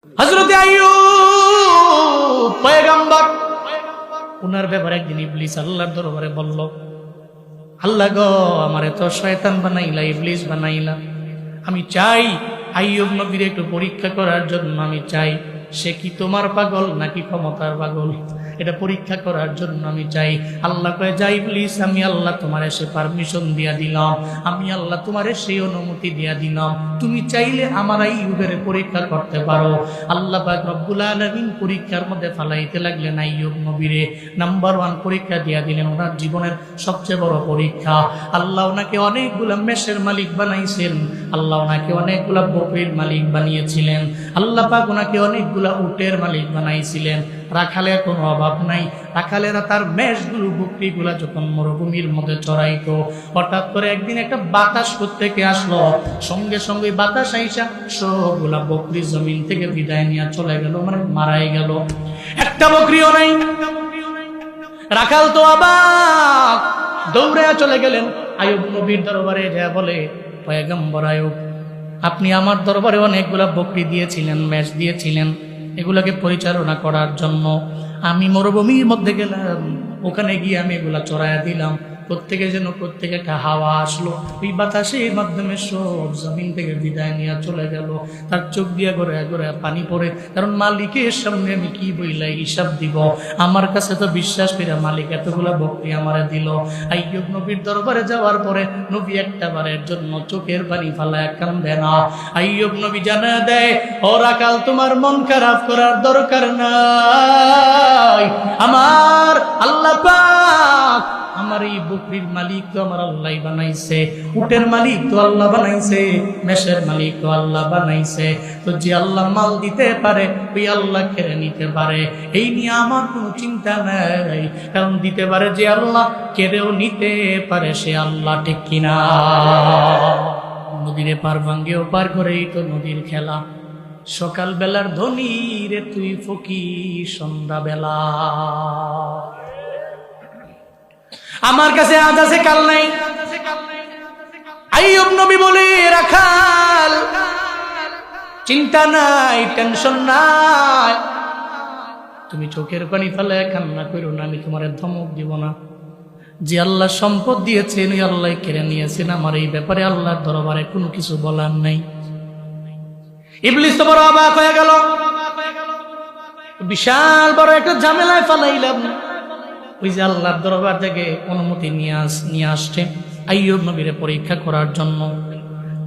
হযরত আইয়ুব পয়গম্বর, উনার ব্যাপারে একদিন ইবলিস আল্লাহর দরবারে বলল, আল্লাহ গো, আমারে তো শয়তান বানাইলা, ইবলিস বানাইলা। আমি চাই আইয়ুব নবীর একটু পরীক্ষা করার জন্য, আমি চাই সে কি তোমার পাগল নাকি ক্ষমতার পাগল, এটা পরীক্ষা করার জন্য আমি চাই। আল্লাহ কয়ে, যাই ইবলিস, আমি আল্লাহ তোমার সে পারমিশন দিয়া দিলাম, আমি আল্লাহ তোমার সেই অনুমতি দিয়া দিলাম, তুমি চাইলে আমার আইয়ুবের পরীক্ষা করতে পারো। আল্লাহ পাক রব্বুল আলামিন পরীক্ষার মধ্যে ফালাইতে লাগলেন আইয়ুব নবীরে। নাম্বার 1 পরীক্ষা দিয়া দিলেন, ওনার জীবনের সবচেয়ে বড় পরীক্ষা। আল্লাহ ওনাকে অনেকগুলা মেষের মালিক বানাইছেন, আল্লাহ ওনাকে অনেকগুলা বকরির মালিক বানিয়েছিলেন, আল্লাহ পাক ওনাকে অনেকগুলা উটের মালিক বানাইছিলেন। রাখালের কোনো অভাব নাই। রাখালেরা তার মেষগুলো, বকরিগুলা যখন মরুভূমির মধ্যে চড়াইতো, হঠাৎ করে একদিন একটা বাতাস থেকে আসলো, সঙ্গে সঙ্গে বাতাস আইসা সবগুলা বকরি জমিন থেকে বিদায় নিয়ে চলে গেল, মানে মারাই গেল, একটা বকরিও নাই। রাখাল তো অবাক, দৌড়ে চলে গেলেন আইয়ুব নবীর দরবারে, যা বলে, পয়গম্বর আইয়ুব, আপনি আমার দরবারে অনেকগুলা বকরি দিয়েছিলেন, মেষ দিয়েছিলেন, এগুলাকে পরিচালনা করার জন্য আমি মরুভূমির মধ্যে গেলাম, ওখানে গিয়ে আমি এগুলা চড়াইয়া দিলাম। প্রত্যেকে যেন প্রত্যেকে একটা হাওয়া আসলো, ওই বাতাসের মাধ্যমে সব জমিন থেকে বিদায় নিয়ে চলে গেল। তার চোখ দিয়ে ঘরে ঘরে পানি পড়ে, কারণ মালিকের সামনে আমি কি বইলাই হিসাব দিব, আমার কাছে তো বিশ্বাস করে মালিক এতগুলা বকরি আমারে দিল। আইয়ুব নবীর দরবারে যাওয়ার পরে নবী একটা বারের জন্য চোখের পানি ফালায় কান্দে না। আইয়ুব নবী জানা দেয়, ও রাখাল, তোমার মন খারাপ করার দরকার নাই, আমার আল্লাহ পাক, আমার এই বকরির মালিক তো আমার আল্লাহ বানাইছে, উটের মালিক তো আল্লাহ বানাইছে, মেষের মালিক তো আল্লাহ বানাইছে। তো যে আল্লাহ মাল দিতে পারে, ওই আল্লাহ কেড়ে নিতে পারে, এই নিয়ে আমার কোনো চিন্তা নাই, কারণ দিতে পারে যে আল্লাহ, কেড়েও নিতে পারে সে আল্লাহ, ঠিক কিনা? নদীরে পার ভাঙ্গেও পার করেই তো নদীর খেলা। সকাল বেলার ধনী রে তুই ফকির সন্ধ্যা বেলা, আমার কাছে আজ আছে কাল নাই। আইয়ুব নবী বলে, রাখাল, চিন্তা নাই, টেনশন নাই, তুমি চোখের পানি ফেলে কান্না করো না, আমি তোমার ধমক দিব না। যে আল্লাহ সম্পদ দিয়েছেন, ওই আল্লাহ কেড়ে নিয়েছেন, আমার এই ব্যাপারে আল্লাহর দরবারে কোনো কিছু বলার নাই। ইবলিস তো বড় অবাক হয়ে গেল, বিশাল বড় একটা ঝামেলায় ফালাইলাম। ওই যে আল্লাহর দরবার থেকে অনুমতি নিয়ে আসছে আইয়ুব নবীরে পরীক্ষা করার জন্য,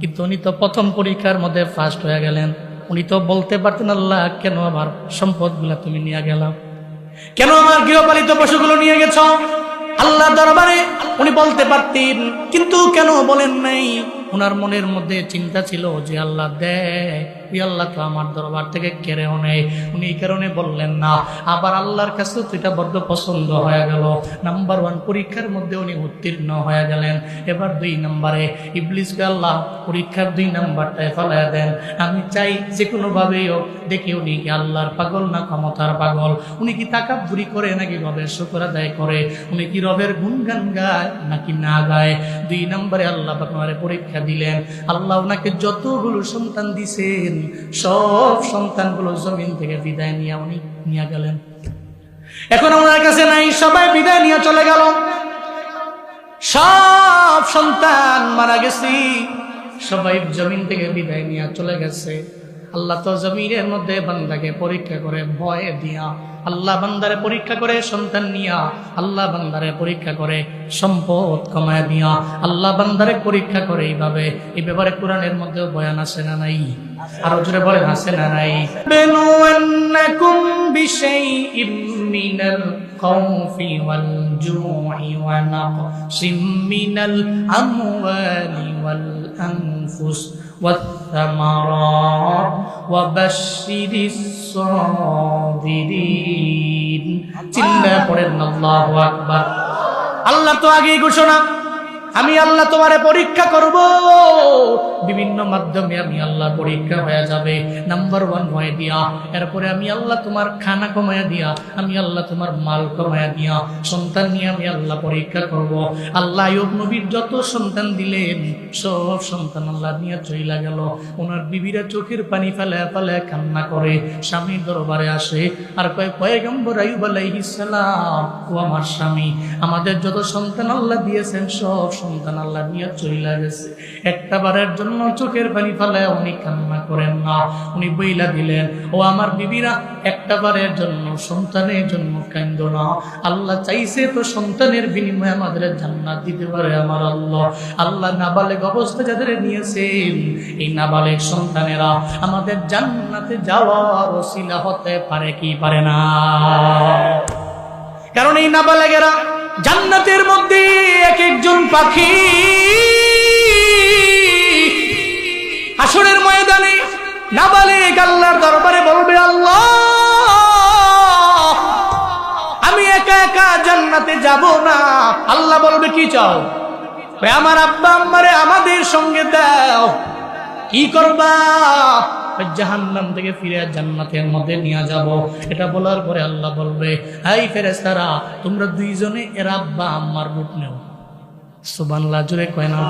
কিন্তু উনি তো প্রথম পরীক্ষার মধ্যে ফার্স্ট হয়ে গেলেন। উনি তো বলতে পারতেন, আল্লাহ কেন আমার সম্পদগুলা তুমি নিয়ে গেলাম, কেন আমার গৃহপালিত পশুগুলো নিয়ে গেছ? আল্লাহ দরবারে উনি বলতে পারতেন, কিন্তু কেন বলেন নাই? ওনার মনের মধ্যে চিন্তা ছিল যে আল্লাহ দেয়, ওই আল্লাহ তো আমার দরবার থেকে কেড়েও নেয়, উনি এই কারণে বললেন না। আবার আল্লাহর কাছে তো এটা বড্ড পছন্দ হয়ে গেল। নাম্বার 1 পরীক্ষার মধ্যে উনি উত্তীর্ণ হয়ে গেলেন। এবার 2 নম্বরে ইবলিসকে আল্লাহ পরীক্ষার 2 নম্বরটায় ফেলাইয়া দেন। আমি চাই যে কোনোভাবেই হোক দেখি উনি কি আল্লাহর পাগল না ক্ষমতার পাগল, উনি কি তাকাব্বুরি করে নাকি রবের শুকর আদায় করে, উনি কি রবের গুণগান গায় নাকি না গায়। 2 নম্বরে আল্লাহ আপনারে পরীক্ষা দিলেন। আল্লাহ ওনাকে যতগুলো সন্তান দিছেন, সব সন্তানগুলো জমিন থেকে বিদায় নিয়ে উনি নিয়ে গেলেন। এখন ওনার কাছে নাই, সবাই বিদায় নিয়ে চলে গেল, সব সন্তান মারা গেছে, সবাই জমিন থেকে বিদায় নিয়ে চলে গেছে। আল্লাহ তো জমিনের মধ্যে বান্দাকে পরীক্ষা করে ভয় দিয়া, আল্লাহ বান্দারে পরীক্ষা করে সন্তান নিয়া, আল্লাহ বান্দারে পরীক্ষা করে সম্পদ কমায় দিয়া, আল্লাহ বান্দারে পরীক্ষা করে এইভাবে। এই ব্যাপারে কোরআনের মধ্যেও বয়ান আছে না নাই? আরো জোরে বলেন, আছে না নাই? বেনুয়ান্নাকুম বিশাইইম মিনাল খাউফি ওয়াল জুই ওয়া নাকসিম মিনাল আমওয়ালি ওয়াল আনফুস والثمرات وبشر الصابرين চিল্লা পড়েন আল্লাহু আকবার। আল্লাহ তো আগেই ঘোষণা, আমি আল্লাহ তোমারে পরীক্ষা করব, বিভিন্ন মাধ্যমে আমি আল্লাহ পরীক্ষা হয়ে যাবে। নাম্বার 1 হয়ে দিয়া, এরপরে আমি আল্লাহ তোমার খানা কমায়া দিয়া, আমি আল্লাহ তোমার মাল কমায়া দিয়া, সন্তান নিয়ে আমি আল্লাহ পরীক্ষা করব। আল্লাহ আইয়ুব নবীর যত সন্তান দিলেন সব সন্তান আল্লাহ নিয়ে চইলা গেল। ওনার বিবিরা চোখের পানি ফেলায় ফেলায় কান্না করে স্বামীর দরবারে আসে আর কয়, পয়গম্বর আইয়ুব আলাইহিস সালাম, ও আমার স্বামী, আমাদের যত সন্তান আল্লাহ দিয়েছেন সব সন্তান আল্লাহ নিয়ে চইলা গেছে, একটা বারের জন্য চোখের পানি ফেলায় উনি কান্না করেন না। উনি বইলা দিলেন, ও আমার বিবিরা, একটা বারের জন্য সন্তানের জন্য কান্দো না। আল্লাহ চাইছে তো সন্তানের বিনিময়ে আমাদের জান্নাত দিতে পারে আমার আল্লাহ। আল্লাহ নাবালেগ অবস্থা যাদের নিয়েছেন, এই নাবালেগ সন্তানেরা আমাদের জান্নাতে যাওয়ার ওসিলা হতে পারে কি পারে না? কারণ এই নাবালেগেরা জান্নাতের মধ্যে এক একজন পাখি। হাসরের ময়দানে নাবালেগ আল্লাহর দরবারে বলবে, আল্লাহ আমি একা একা জান্নাতে যাব না। আল্লাহ বলবে, কি চাও? আমার আব্বা আম্মারে আমাদের সঙ্গে দাও। কি করবা? জাহান্নাম থেকে ফিরে জান্নাতের মধ্যে নিয়ে যাব। এটা বলার পরে আল্লাহ বলবে, এই ফেরেশতারা, তোমরা দুইজনে এর আব্বা আম্মার রূপ নেও। সুবহানাল্লাহ, জোরে কয় না।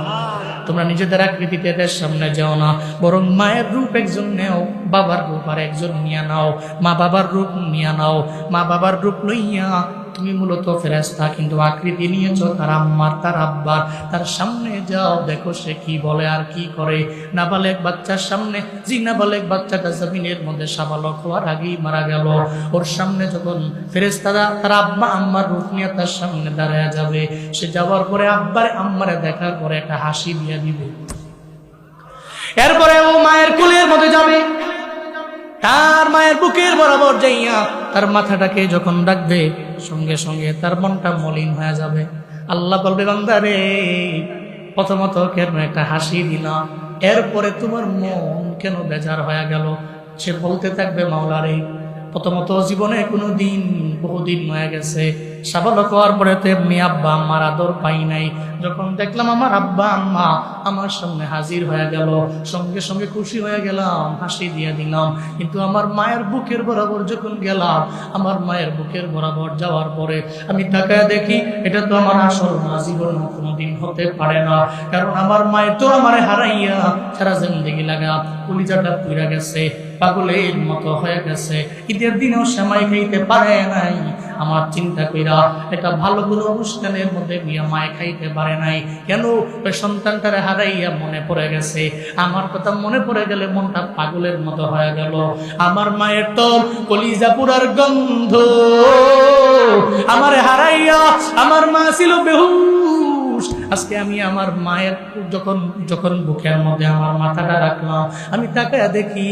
তোমরা নিজেদের আকৃতিতে এদের সামনে যাও না, বরং মায়ের রূপ একজন নেও, বাবার রূপ আর একজন নিয়ে নাও। মা বাবার রূপ নিয়ে নাও। মা বাবার রূপ লইয়া তুমি মূলত ফেরেশতা, কিন্তু আকৃতি নিয়েছো তার আম্মার, তার আব্বার। তার সামনে যাও, দেখো সে কি বলে আর কি করে। নাবালেগ বাচ্চার সামনে, যে নাবালেগ বাচ্চাটা জমিনের মধ্যে সাবালক হওয়ার আগেই মারা গেল, ওর সামনে যখন ফেরেশতারা তার আব্বা আম্মার রূপ নিয়ে তার সামনে দাঁড়ায় যাবে, সে যাওয়ার পরে আব্বারে আম্মারে দেখার পরে একটা হাসি দিয়ে দিবে। এরপরে ও মায়ের কোলের মধ্যে যাবে, তার মায়ের বুকের বরাবর যাইয়া তার মাথাটাকে যখন ডাকবে, সঙ্গে সঙ্গে তার মনটা মলিন হয়ে যাবে। আল্লাহ বলবে, বান্দা রে, প্রথমত কেন একটা হাসি দিলাম, এরপরে তোমার মন কেন বেজার হয়ে গেল? সে বলতে থাকবে, মাওলা রে, প্রথমত জীবনে কোনো দিন, বহুদিন হয়ে গেছে, সাবালক হওয়ার পরে তো এমনি আব্বা আম্মার আদর পাই নাই। যখন দেখলাম আমার আব্বা আম্মা আমার সামনে হাজির হয়ে গেল, সঙ্গে সঙ্গে খুশি হয়ে গেলাম, হাসি দিয়ে দিলাম। কিন্তু আমার মায়ের বুকের বরাবর যখন গেলাম, আমার মায়ের বুকের বরাবর যাওয়ার পরে আমি তাকায় দেখি, এটা তো আমার আসল মা, জীবন কোনোদিন হতে পারে না। কারণ আমার মায়ের তো আমারে হারাইয়া সারা জিন্দেগি লাগা কলিজাটা পুড়ে গেছে, পাগলের মতো হয়ে গেছে, ঈদের দিনেও সেমাই খাইতে পারে নাই। আমার চিন্তা কইরা এটা ভালো কোনো অনুষ্ঠানের মধ্যে মিয়া মায় খাইতে পারে নাই। কেন? ওই সন্তানটারে হারাইয়া মনে পড়ে গেছে। আমার কথা মনে পড়ে গেলে মনটা পাগলের মতো হয়ে গেল। আমার মায়ের তো কলিজা পুরার গন্ধ, আমারে হারাইয়া আমার মা ছিল বেহুশ। আজকে আমি আমার মায়ের যখন বুকের মধ্যে আমার মাথাটা রাখলাম, আমি তাকায় দেখি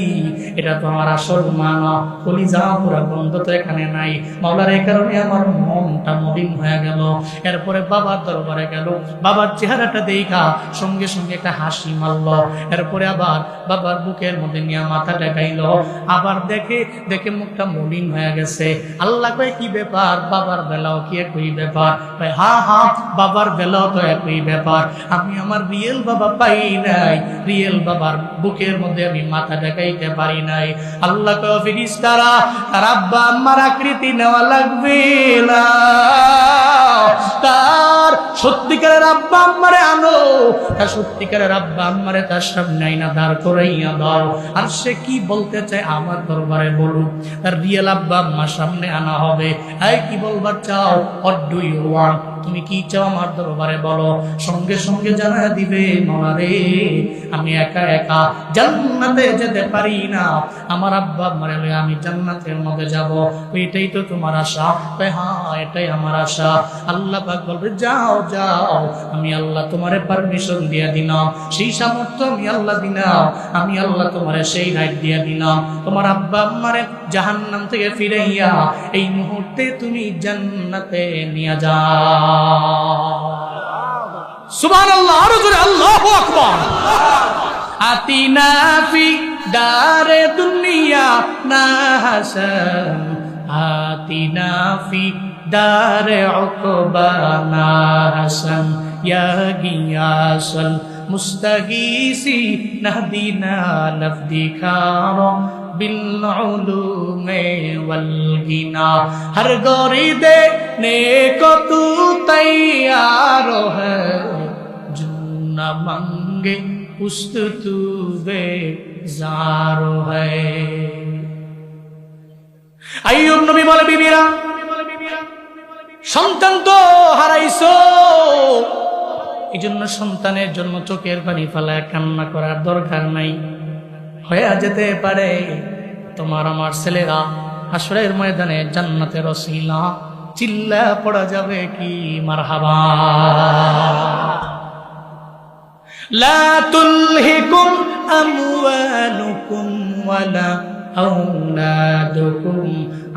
এটা তো আমার আসল মা না, কলিজা পুরা গন্ধ তো এখানে নাই। মাওলার এই কারণে আমার মনটা মলিন হয়ে গেল। এরপরে বাবার দরবারে গেল, বাবার চেহারাটা দেখা সঙ্গে সঙ্গে একটা হাসি মারল। এরপরে আবার বাবার বুকের মধ্যে নিয়ে মাথাটা গাইল, আবার দেখে মুখটা মলিন হয়ে গেছে। আল্লাহ কয়, কি ব্যাপার? বাবার বেলাও কি একই ব্যাপার? হ্যাঁ, বাবার বেলাও তো একই ব্যাপার। আমি আমার রিয়েল বাবা পাই নাই, রিয়েল বাবার বুকের মধ্যে আমি মাথা দেখাইতে পারি নাই। আল্লাহ কয়, ফেরেশতারা, তার আব্বা আম্মার আকৃতি নেওয়া লাগবে না, তার সত্যিকারের আব্বা আম্মারে আনো, তার সত্যিকারের আব্বা আম্মারে তার সামনে আইনা দাঁড় করাইয়া দাও। আর সে কি বলতে চায় আমার দরবারে বলুক, তার রিয়েল আব্বা আম্মার সামনে আনা হবে। এই কি বলবার চাও? What do you want? তুমি কি চাও আমার দরবারে বলো। সঙ্গে সঙ্গে জানা দিবে, মাওলা রে, আমি একা একা জান্নাতে যেতে পারি না, আমার আব্বা আম্মারে লইয়া আমি জান্নাতের মধ্যে যাব, এটাই তো তোমার আশা? হ্যাঁ, এটাই আমার আশা। আল্লাহ পাক বলবে, যাও যাও, আমি আল্লাহ তোমারে পারমিশন দিয়ে দিলাম, সেই সামর্থ্য আমি আল্লাহ দিলাম, আমি আল্লাহ তোমারে সেই রাইট দিয়ে দিলাম। তোমার আব্বা আম্মারে জাহান্নাম থেকে ফিরাইয়া এই মুহূর্তে তুমি জান্নাতে নিয়ে যাও। সুবহানাল্লাহ, আরো জোরে আল্লাহু আকবার। আতিনা ফি দারে দুনিয়া না হাসান, আতিনা ফি দারে উকবা না হাসান, ইয়া গিয়াসাল মুস্তাগীসি নাহদিনা নাফদিকার বিল উলুমে ওয়াল গিনা হর গরি দেনে কো তু তৈয়ার হ্যায় जो न मांगे उस्तु बेजार है। আইয়ুব নবী বলে, বিবিরা সন্তান তো হারাইছো, এই জন্য সন্তানের জন্য চোখের পানি ফেলায় কান্না করার দরকার নাই। হয়ে যেতে পারে তোমার আমার ছেলেরা হাসরের ময়দানে জান্নাতের ওসিলা, চিল্লা পড়া যাবে কি মারহাবা। لا تلهكم أموالكم ولا أولادكم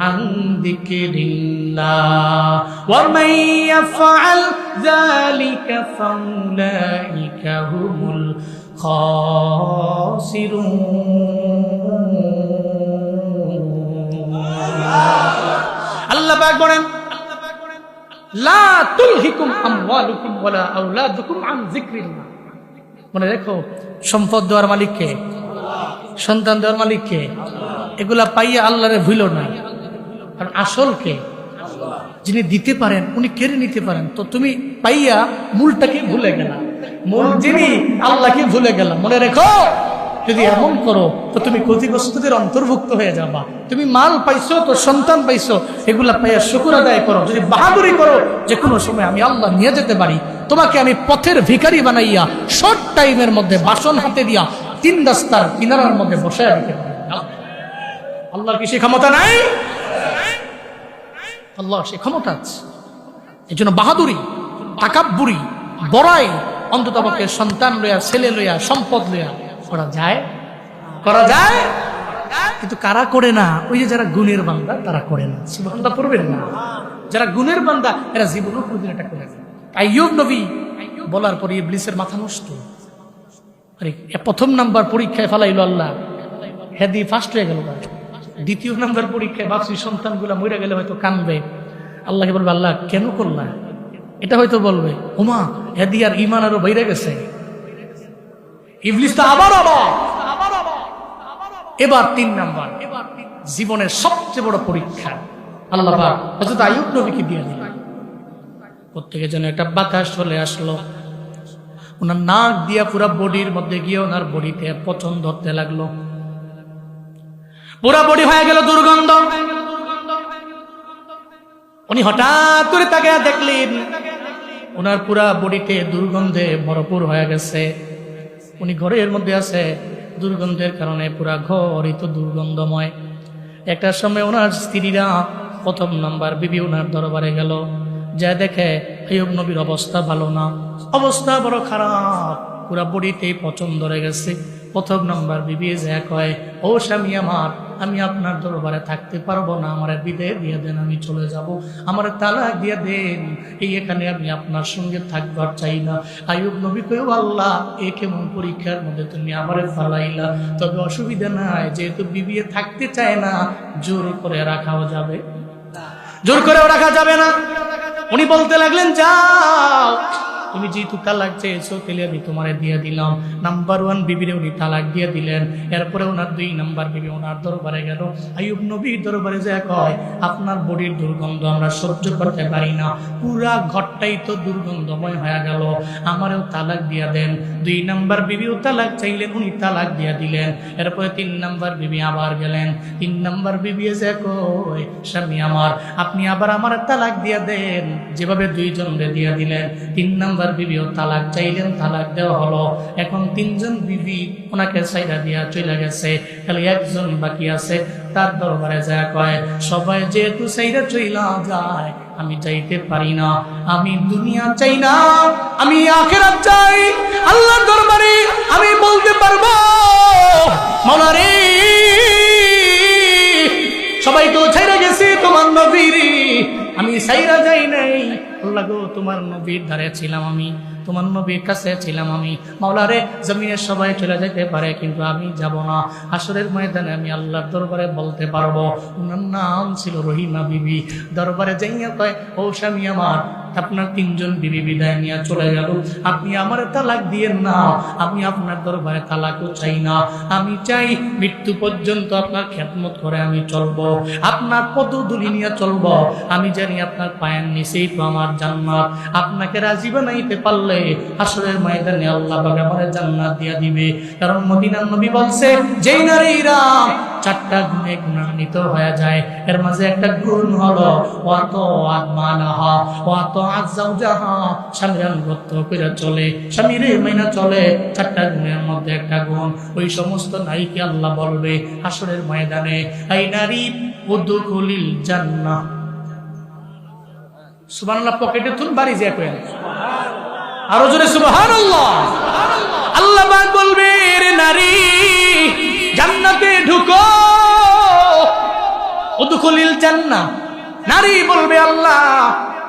عن ذكر الله ومن يفعل ذلك فأولئك هم الخاسرون। আল্লাহ পাক বলেন, লা তুলহিকুম আমওয়ালুকুম ওয়ালা আওলাদুকুম আন যিকরিল্লাহ। মনে রেখো, সম্পদ দেওয়ার মালিক কে? সন্তান দেওয়ার মালিক কে? এগুলা পাইয়া আল্লাহরে ভুলো না, কারণ আসল কে? যিনি দিতে পারেন উনি কেড়ে নিতে পারেন। তো তুমি পাইয়া মূলটাকে ভুলে গেলা, মূল যিনি আল্লাহকে ভুলে গেলা। মনে রেখো, যদি এমন করো তো তুমি ক্ষতিগ্রস্তদের অন্তর্ভুক্ত হয়ে যাবা। তুমি মাল পাইছো, তো সন্তান পাইছো, এগুলা পাইয়া শুকর আদায় করো। যদি বাহাদুরি করো যে কোনো সময় আমি আল্লাহ নিয়ে যেতে পারি, তোমাকে আমি পথের ভিখারি বানাইয়া শর্ট টাইমের মধ্যে বাসন হাতে দিয়া 3 রাস্তার কিনারার মধ্যে বসায় দিতে পারি। আল্লাহর কি সে ক্ষমতা নাই? আল্লাহ সে ক্ষমতা আছে। এই জন্য বাহাদুরি, তাকাব্বুরি, বড়াই অন্তত আমাকে সন্তান লইয়া, ছেলে লইয়া, সম্পদ লইয়া করা যায়, করা যায়। কিন্তু কারা করে না? ওই যে যারা গুণের বান্দা তারা করে না। সুবহানাল্লাহ পড়বেন না। যারা গুণের বান্দা এরা জীবনও কোনদিন এটা করে না। আইয়ুব নবী বলার পরে ইবলিসের মাথা নষ্ট। আরে প্রথম নাম্বার পরীক্ষায় ফালাইলো আল্লাহ, হেদি ফার্স্ট হয়ে গেল। দ্বিতীয় নাম্বার পরীক্ষায় ভাবছি সন্তানগুলা মরে গেলে হয়তো কানবে, আল্লাহকে বলবে আল্লাহ কেন করলা? এটা হয়তো বলবে ওমা হেদি আর ইমান আরো বাইরে গেছে। ইবলিস তো আবার এবার 3 নাম্বার জীবনের সবচেয়ে বড় পরীক্ষা আল্লাহ পাক হযরত আইয়ুব নবীকে দিয়ে দিলেন। প্রত্যেকের জন্য একটা বাতাস চলে আসলো, ওনার নাক দিয়া পুরা বডির মধ্যে গিয়ে ওনার বডিতে পচন ধরতে লাগলো। পুরা বডি হয়ে গেল দুর্গন্ধ। উনি হঠাৎ করে তাকে দেখলেন ওনার পুরা বডিতে দুর্গন্ধে ভরপুর হয়ে গেছে। উনি ঘরের মধ্যে আছে, দুর্গন্ধের কারণে পুরা ঘরই তো দুর্গন্ধময়। একটা সময় ওনার স্ত্রীরা প্রথম নাম্বার বিবি ওনার দরবারে গেল, যা দেখে আইয়ুব নবীর অবস্থা ভালো না, অবস্থা বড় খারাপ, পুরা বডিতেই পচন ধরে গেছে। প্রথম নাম্বার বিবি যা কয়, ও স্বামী আমার, আমি আপনার দরবারে থাকতে পারবো না, আমার বিদায় দিয়ে দেন, আমি চলে যাব, আমার তালাক দিয়ে দেন, এই এখানে আমি আপনার সঙ্গে থাকবার চাই না। আইয়ুব নবী কয়, আল্লাহ এ কেমন পরীক্ষার মধ্যে তুমি আমারে ফালাইলা? তবে অসুবিধা নাই, যেহেতু বিবি থাকতে চায় না, জোর করে রাখাও যাবে, জোর করেও রাখা যাবে না। উনি বলতে লাগলেন, যাও তুমি যেহেতু তালাক চেয়েছো তাহলে আমি তোমারে দিয়ে দিলাম। নাম্বার 1 বিবিরে উনি তালাক দিয়ে দিলেন। এরপরে ওনার 2 নাম্বার বিবি ওনার দরবারে গেল। আইয়ুব নবীর দরবারে যা কয়, আপনার বডির দুর্গন্ধ আমরা সহ্য করতে পারি না, পুরা ঘরটাই তো দুর্গন্ধময় হয়ে গেল, আমারও তালাক দিয়ে দেন। 2 নাম্বার বিবিও তালাক চাইলেন, উনি তালাক দিয়ে দিলেন। এরপরে 3 নাম্বার বিবি আবার গেলেন। 3 নাম্বার বিবি যা কয়, স্বামী আমার, আপনি আবার আমার তালাক দিয়ে দেন, যেভাবে 2 জনরে দিয়ে দিলেন। 3 নাম্বার বিবিও তালাক চাইলেন, তালাক দেওয়া হলো। এখন 3 জন বিবি ওনাকে সাইরা দিয়া চলে গেছে, খালি একজন বাকি আছে। তার দরবারে যা কয়, সবাই যেহেতু সাইরা চইলা যায়, আমি যাইতে পারি না, আমি দুনিয়া চাই না, আমি আখিরাত চাই। আল্লাহর দরবারে আমি বলতে পারবো, মাওলা রে, সবাই তো ছাইরা গেছে তোমার নবীর, আমি সাইরা যাই নাই। আল্লাহ গো, তোমার নবীর ধারে ছিলাম আমি, তোমার নবীর কাছে ছিলাম আমি, মাওলারে জমিনের সবাই চলে যেতে পারে কিন্তু আমি যাব না, হাসরের ময়দানে আমি আল্লাহর দরবারে বলতে পারবো। ওনার নাম ছিল রহিমা বিবি। দরবারে যাইয়া কয়, ও স্বামী আমার, আপনার 3 জন বিবি বিদায় নিয়ে চলে গেল, আপনি আমার তালাক দিয়েন না, আমি আপনার দরবারে তালাকও চাই না, আমি চাই মৃত্যু পর্যন্ত আপনার খেদমত করে আমি চলবো, আপনার পদধূলি নিয়ে চলবো, আমি জানি আপনার পায়ের নিচেই তো আমার জান্নাত, আপনাকে রাজি বানাইতে পারলে হাসরের ময়দানে আল্লাহ পাক আমারে জান্নাত দিয়া দিবে। কারণ মদিনার নবী বলছে, যেই নারীরা 4টা গুণে গুণান্বিত হয়ে যায়, এর মাঝে একটা গুণ হলো ওয়াতো আদমানাহা ওয়াতো আযাওজাহা, স্বামীর আনুগত্য করে চলে, স্বামীর মাইনা চলে, 4টা গুণের মধ্যে একটা গুণ। ওই সমস্ত নারীকে আল্লাহ বলবে হাসরের ময়দানে, এই নারী উদখুলিল জান্নাহ। সুবহানাল্লাহ, পকেটে তুল বাড়ি যা কইন আরো জোরে সুবহানাল্লাহ। আল্লাহ পাক বলবে, রে নারী জান্নাতে ঢুকো, উদখুলিল জান্নাহ। নারী বলবে, আল্লাহ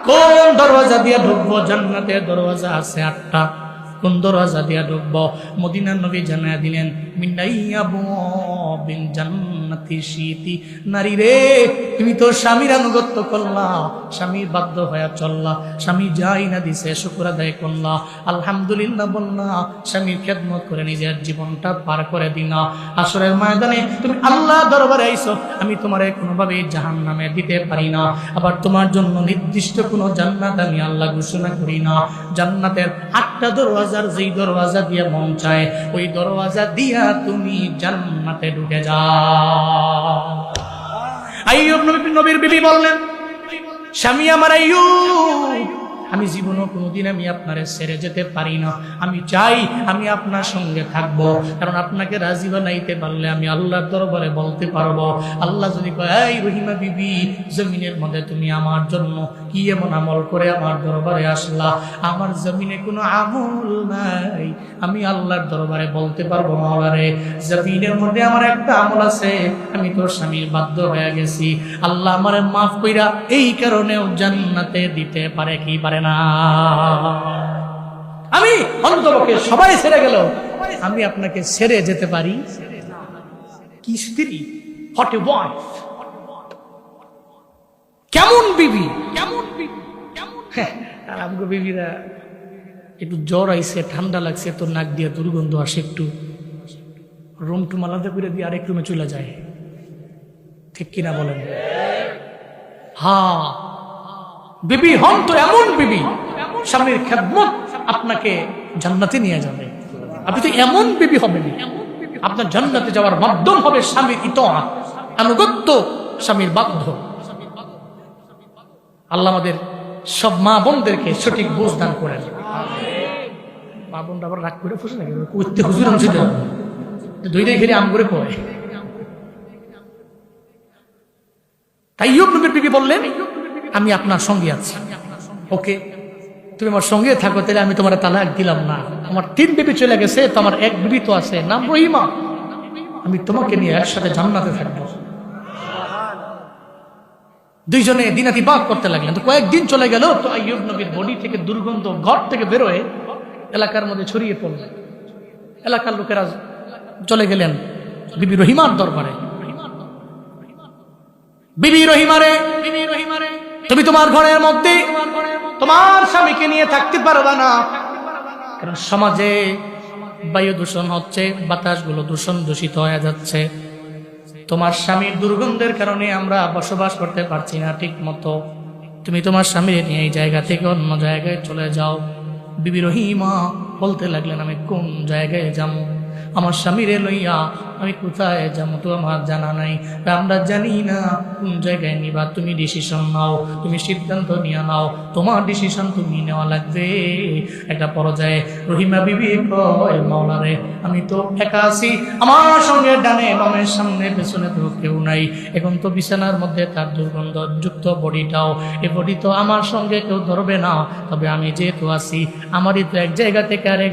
কোন দরওয়াজা দিয়ে ঢুকবো? জান্নাতের দরওয়াজা আছে 8টা, কোন দরওয়াজা দিয়ে ঢুকবো? মদিনার নবী জানায়া দিলেন, মিনাইয়াবু বিল জান্নাতি শীতি। নারী রে, তুমি তো স্বামীর আনুগত্য করলা, স্বামীর বাধ্য হয়ে চললা, স্বামী যাই না দিছে শুকর আদায় করলা, আলহামদুলিল্লাহ বললা, স্বামীর খেদমত করে নিজের জীবনটা পার করে দিলা। আসরের ময়দানে তুমি আল্লাহ দরবারে আইছো, আমি তোমারে কোনোভাবেই জাহান্নামে দিতে পারি না, আবার তোমার জন্য নির্দিষ্ট কোনো জান্নাত আমি আল্লাহ ঘোষণা করি না। জান্নাতের 8টা দরওয়াজার যেই দরওয়াজা দিয়ে মন চায় ওই দরওয়াজা দিয়া তুমি জান্নাতে ঢুকে যাও। আইয়ুব নবীর বিবি বললেন, স্বামী আমার আইয়ুব, আমি জীবনও কোনোদিন আমি আপনারে ছেড়ে যেতে পারি না, আমি চাই আমি আপনার সঙ্গে থাকবো, কারণ আপনাকে রাজি বানাইতে পারলে আমি আল্লাহর দরবারে বলতে পারবো। আল্লাহ যদি কয়, এই রহিমা বিবি, জমিনের মধ্যে তুমি আমার জন্য কি এমন আমল করে আমার দরবারে আসলা? আমার জমিনে কোনো আমল নাই, আমি আল্লাহর দরবারে বলতে পারবো, মাওলারে জমিনের মধ্যে আমার একটা আমল আছে, আমি তোর স্বামীর বাধ্য হয়ে গেছি, আল্লাহ আমারে মাফ কইরা এই কারণেও জান্নাতে দিতে পারে কি পারে না? আমি অন্তরকে সবাই ছেড়ে গেল, আমি আপনাকে ছেড়ে যেতে পারি? কি স্ত্রী, হোয়াট এ ওয়াইফ, কেমন বিবি, কেমন বিবি, কেমন। আর আমগো বিবিরা একটু জ্বর আইছে, ঠান্ডা লাগছে, তো নাক দিয়ে দুর্গন্ধ আসে, একটু রুম টুম আলাদা করে দিয়ে আরেক রুমে চলে যায়, ঠিক কিনা বলেন? হ্যাঁ, বিবি হন তো এমন বিবি, স্বামীর খেদমত আপনাকে জান্নাতে নিয়ে যাবে। আপনি তো এমন বিবি হবেন, আপনার জান্নাতে যাওয়ার মাধ্যম হবে স্বামীর ইতাআত, আনুগত্য, স্বামীর বাধ্য। আল্লাহ আমাদের সব মা বোনদেরকে সঠিক বুঝ দান করেন। মা বোনটা আবার রাগ করে ফুসে নাকি করতে হুজুর অংশ দুইটাই ঘিরে আম করে পড়ে। তাই আইয়ুব নবীর বিবি বললেন, আমি আপনার সঙ্গে আছি, ওকে তুমি আমার সঙ্গে থাকো, তাহলে আমি তোমার তালাক দিলাম না। আমার 3 বিবি চলে গেছে, তো আমার 1 বিবি তো আছে, নাম রহিমা, আমি তোমাকে নিয়ে একসাথে জান্নাতে থাকবো। দুইজনে দিনাতিপাত করতে লাগলেন। তো কয়েকদিন চলে গেল, তো আইয়ুব নবীর বডি থেকে দুর্গন্ধ ঘর থেকে বেরোয় এলাকার মধ্যে ছড়িয়ে পড়ল। এলাকার লোকেরা চলে গেলেন বিবি রহিমার দরবারে। বিবি রহিমারে, তুমি তোমার ঘরের মধ্যে তোমার স্বামীকে নিয়ে থাকতে পারবা না, কারণ সমাজে বায়ু দূষণ হচ্ছে, বাতাসগুলো দূষিত হয়ে যাচ্ছে, তোমার স্বামীর দুর্গন্ধের কারণে আমরা বসবাস করতে পারছি না ঠিক মতো, তুমি তোমার স্বামীর নিয়ে এই জায়গা থেকে অন্য জায়গায় চলে যাও। বিবি রহিমা বলতে লাগলেন, আমি কোন জায়গায় যাবো? আমার স্বামীরে লইয়া আমি কোথায় যাবো তো আমার জানা নাই, আমরা জানি না কোন জায়গায় নিবা, তুমি ডিসিশন নাও, তুমি সিদ্ধান্ত নিয়ে নাও, তোমার ডিসিশন তুমি নেওয়া লাগবে। একটা পর্যায়ে রহিমা বিবি কয়, মাওলারে আমি তো একা আছি, আমার সঙ্গে ডানে বামের সামনে পেছনে তো কেউ নাই, এখন তো বিছানার মধ্যে তার দুর্গন্ধযুক্ত বডিটাও, এই বডি তো আমার সঙ্গে কেউ ধরবে না, তবে আমি যেহেতু আছি আমারই তো এক জায়গা থেকে আরেক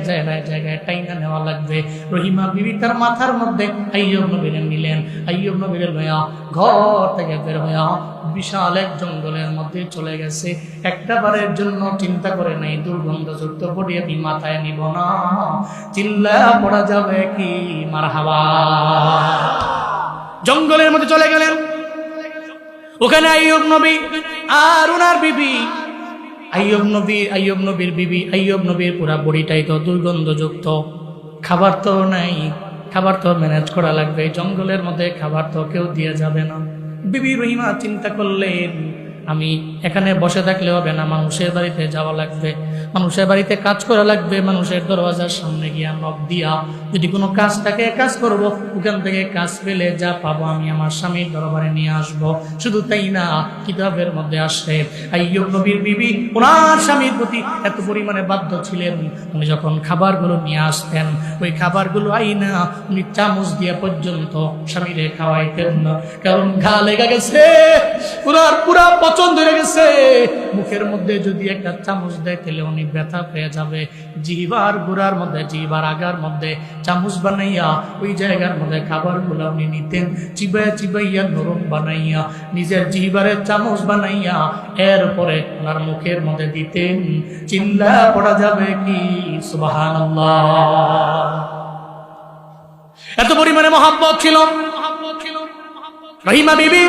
জায়গায় টাইনা নেওয়া লাগবে। রহিমা বিবি তার মাথার মধ্যে আইয়ুব নবীরে নিলেন। আইয়ুব নবীরে লয়া ঘর থেকে বের হইয়া বিশাল এক জঙ্গলের মধ্যে চলে গেছে। একটা বারের জন্য চিন্তা করে নাই দুর্গন্ধযুক্ত বডি আমি মাথায় নিব না, চিল্লা পড়া যাবে কি মারহাবা। জঙ্গলের মধ্যে চলে গেলেন। ওখানে আইয়ুব নবী আর ওনার বিবি, আইয়ুব নবীর বিবি, আইয়ুব নবীর পুরা বডিটাই তো দুর্গন্ধযুক্ত, খাবার তো নাই, খাবার তো ম্যানেজ করা লাগবে, জঙ্গলের মধ্যে খাবার তো কেউ দিয়ে যাবে না। বিবি রহিমা চিন্তা করলেন আমি এখানে বসে থাকলে হবে না, মানুষের বাড়িতে যাওয়া লাগবে, মানুষের বাড়িতে কাজ করা লাগবে, মানুষের দরওয়াজার সামনে গিয়া নক দিয়া যদি কোনো কাজ থাকে কাজ করব, ওখান থেকে কাজ পেলে যা পাবো আমি আমার স্বামীর দরবারে নিয়ে আসব। শুধু তাই না, কিতাবের মধ্যে আসে আইয়ুব নবীর বিবি ওনার স্বামীর প্রতি এত পরিমাণে বাধ্য ছিলেন, উনি যখন খাবারগুলো নিয়ে আসতেন ওই খাবারগুলো আইনা উনি চামচ দিয়ে পর্যন্ত স্বামীরে খাওয়াইতেন না, কারণ ঘা লেগে গেছে, পুরা পছন্দ হয়ে গেছে, মুখের মধ্যে যদি একটা চামচ দেয় তাহলে উনি ব্যথা পেয়ে যাবে। জিহ্বার গুড়ার মধ্যে, জিহ্বার আগার মধ্যে চামচ বানাইয়া ওই জায়গার মধ্যে খাবারগুলো উনি নিতেন, চিবাইয়া চিবাইয়া নরম বানাইয়া নিজের জিহ্বারের চামচ বানাইয়া এরপরে ওনার মুখের মধ্যে দিতেন। চিল্লা পড়া যাবে কি সুবহানাল্লাহ। এত পরিমাণে মহব্বত ছিল। রহিমা বিবি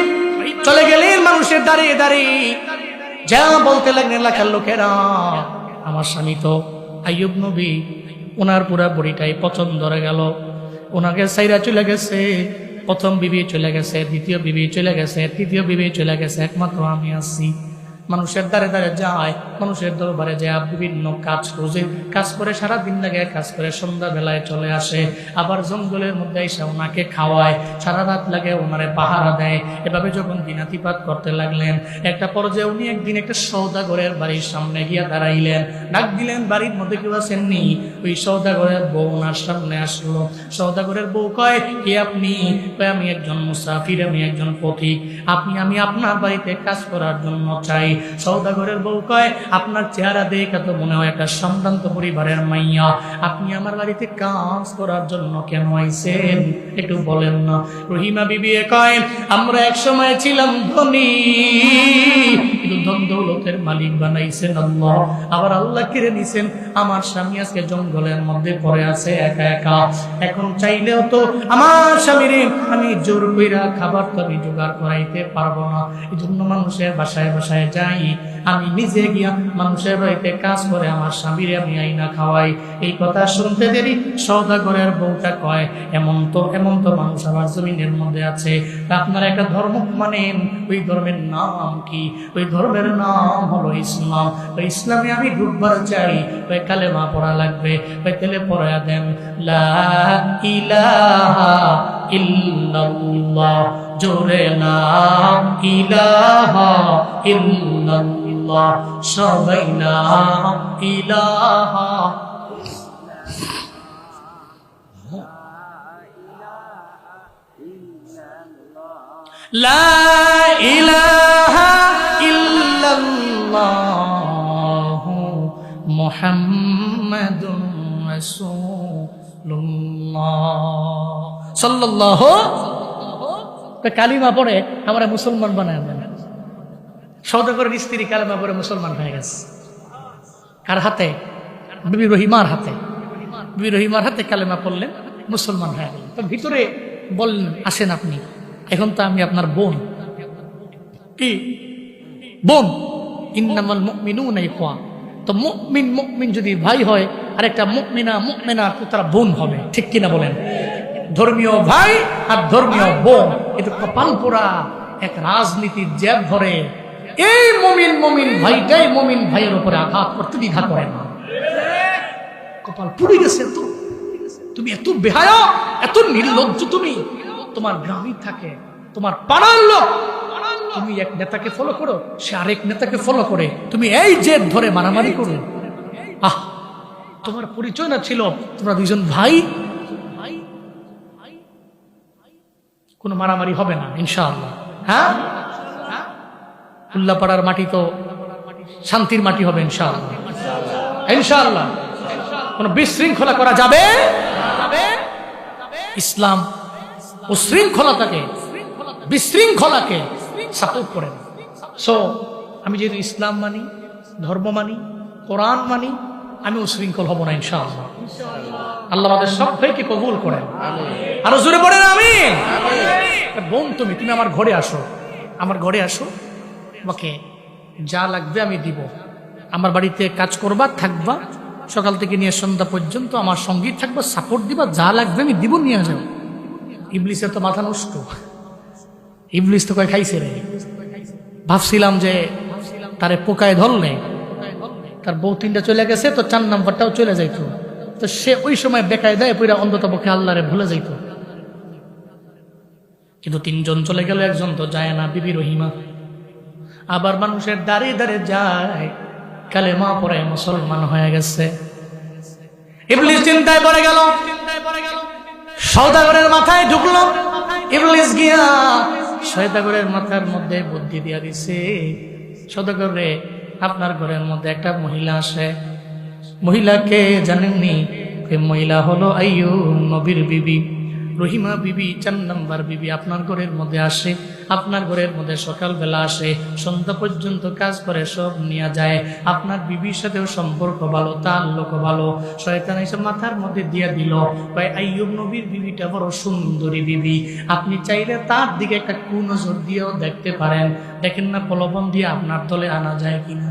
চলে গেলেন মানুষের দাঁড়িয়ে দাঁড়িয়ে যা বলতে লাগলেন এলাকার লোকেরা, আমার স্বামী তো আইয়ুব নবী ওনার পুরা বড়িটাই পছন্দ ধরে গেল, ওনাকে সাইরা চলে গেছে, প্রথম বিবি চলে গেছে, দ্বিতীয় বিবি চলে গেছে, তৃতীয় বিবি চলে গেছে, একমাত্র আমি আছি। মানুষের দ্বারে দ্বারে যায়, মানুষের দরবারে যায়, বিভিন্ন কাজ খোঁজে, কাজ করে সারাদিন লাগে, কাজ করে সন্ধ্যা বেলায় চলে আসে, আবার জঙ্গলের মধ্যে এসে ওনাকে খাওয়ায়, সারা রাত লাগে ওনারে পাহারা দেয়। এভাবে যখন দিনাতিপাত করতে লাগলেন, একটা পর্যায়ে উনি একদিন একটা সওদাগরের বাড়ির সামনে গিয়া দাঁড়াইলেন, ডাক দিলেন বাড়ির মধ্যে কেউ আছেননি? ওই সওদাগরের বউ ওনার সামনে আসলো। সওদাগরের বউ কয়, কে আপনি? কয়, আমি একজন মুসাফির, আমি একজন পথিক, আমি আপনার বাড়িতে কাজ করার জন্য চাই। সওদাগরের বউ কয়, আপনার চেহারা দেখে তো মনে হয় একটা সম্ভ্রান্ত পরিবারের মাইয়া, আপনি আমার বাড়িতে কাজ করার জন্য কেন আইছেন একটু বলেন না। রহিমা বিবি কয়, আমরা এক সময় ছিলাম ধনী, কিন্তু ধন দৌলতের মালিক বানাইছেন আল্লাহ, আবার আল্লাহ কেড়ে নিছেন। আমার স্বামী আজকে জঙ্গলের মধ্যে পড়ে আছে একা একা, এখন চাইলেও তো আমার স্বামীরে আমি জোর কইরা খাবার তো আমি জোগাড় করাইতে পারবো না, এই জন্য মানুষের বাসায় বাসায় যাই, আমি নিজে গিয়া মানুষের বাড়িতে কাজ করে আমার স্বামীরে আমি আইনা খাওয়াই। এই কথা শুনতে দেরি সওদাগরের বউটা কয়, এমন তো মানুষ আমার জমিনের মধ্যে আছে, আপনারা একটা ধর্ম মানেন, ওই ধর্মের নাম কি? ওই ধর্মের নাম হলো ইসলাম, ওই ইসলামে আমি ঢুকবার চাই, ওই কালেমা পড়া লাগবে, ওই তেলে পড়া দেন লা ইলাহা ইল্লাল্লাহ, জোরে লা ইলাহা ইল্লাল্লাহ, সবাই লা ইলাহা লা ইলাহা ইল্লাল্লাহ মুহাম্মাদুর রাসূলুল্লাহ সাল্লাল্লাহু। কালিমা পড়ে আমরা মুসলমান বানায় দেন। সওদাগরের স্ত্রী কালিমা পড়ে মুসলমান হয়ে গেছে। কার হাতে? বিবি রহিমার হাতে। বিবি রহিমার হাতে কালিমা পড়লেন, মুসলমান হয়ে গেলেন। তো ভিতরে বললেন, আসেন আপনি, এখন তো আমি আপনার বোন। কি বোন? ইন্নামাল মুমিনুনা ইখওয়া। তো মুমিন যদি ভাই হয়, আর একটা মুমিনা তো তারা বোন হবে, ঠিক কিনা বলেন? ধর্মীয় ভাই আর ধর্মীয় বোন, এটা কপাল পোড়া এক রাজনীতির জেদ ধরে এই মুমিন ভাইটাই মুমিন ভাইয়ের উপরে আঘাত করতে দ্বিধা করে না। কপাল পুড়ে গেছে। তো তুমি এত বেহায়া, এত নির্লজ্জ, তুমি তোমার গ্রামই থাকে, তোমার পাড়ার লোক, তুমি এক নেতাকে ফলো করো, সে আরেক নেতাকে ফলো করে, তুমি এই জেদ ধরে মারামারি করো। তোমার পরিচয় না ছিল তোমরা দুইজন ভাই, কোনো মারামারি হবে না ইনশাআল্লাহ। হ্যাঁ, উল্লাপাড়ার মাটি তো শান্তির মাটি হবে ইনশাআল্লাহ। ইনশাআল্লাহ কোনো বিশৃঙ্খলা করা যাবে। ইসলাম উশৃঙ্খলতাকে, বিশৃঙ্খলাকে সাপোর্ট করে না। সো আমি যেহেতু ইসলাম মানি, ধর্ম মানি, কোরআন মানি, আমি উশৃঙ্খল হব না ইনশাআল্লাহ। আল্লাহ আমাদের সবাইকে কবুল করেন, আরো জোরে পড়েন আমিন। বোন তুমি আমার ঘরে আসো, আমার ঘরে আসো, তোমাকে যা লাগবে আমি দিব। আমার বাড়িতে কাজ করবা, থাকবা, সকাল থেকে নিয়ে সন্ধ্যা পর্যন্ত আমার সঙ্গী থাকবা, সাপোর্ট দিবা, যা লাগবে আমি দিব, নিয়ে যাও। ইবলিসের তো মাথা নষ্ট, ইবলিস তো কয় খাইছে রে। ভাবছিলাম যে তারে পোকায় ধরলে তার বউ তিনটা চলে গেছে, তো 4 নাম্বারটাও চলে যাইতো, তো সে ওই সময় বেকায় দেয় পুরা অন্তত পক্ষে আল্লাহরে ভুলে যাইতো। কিন্তু 3 জন চলে গেল, একজন তো যায় না, বিবি রহিমা। আবার মানুষের দাঁড়িয়ে দাঁড়িয়ে যায়, কালেমা পড়ে মুসলমান হয়ে গেছে। ইবলিস চিন্তায় পড়ে গেল, সওদাগরের মাথায় ঢুকলো। ইবলিস গিয়া সওদাগরের মাথার মধ্যে বুদ্ধি দিয়া দিছে, সওদাগর রে, আপনার ঘরের মধ্যে একটা মহিলা আসে। মহিলাকে জানেননি? মহিলা হলো আইয়ুব নবীর বিবি, রহিমা বিবি, 4 নাম্বার বিবি। আপনার ঘরের মধ্যে আসে, আপনার ঘরের মধ্যে সকালবেলা আসে, সন্ধ্যা পর্যন্ত কাজ করে, সব নিয়ে যায়। আপনার বিবির সাথেও সম্পর্ক ভালো, তাল্লুক ভালো। শয়তান এসে মাথার মধ্যে দিয়া দিল, ভাই আইয়ুব নবীর বিবিটা বড় সুন্দরী বিবি, আপনি চাইলে তার দিকে একটা কুনজর দিয়েও দেখতে পারেন, দেখেন না প্রলোভন দিয়ে আপনার দলে আনা যায় কিনা।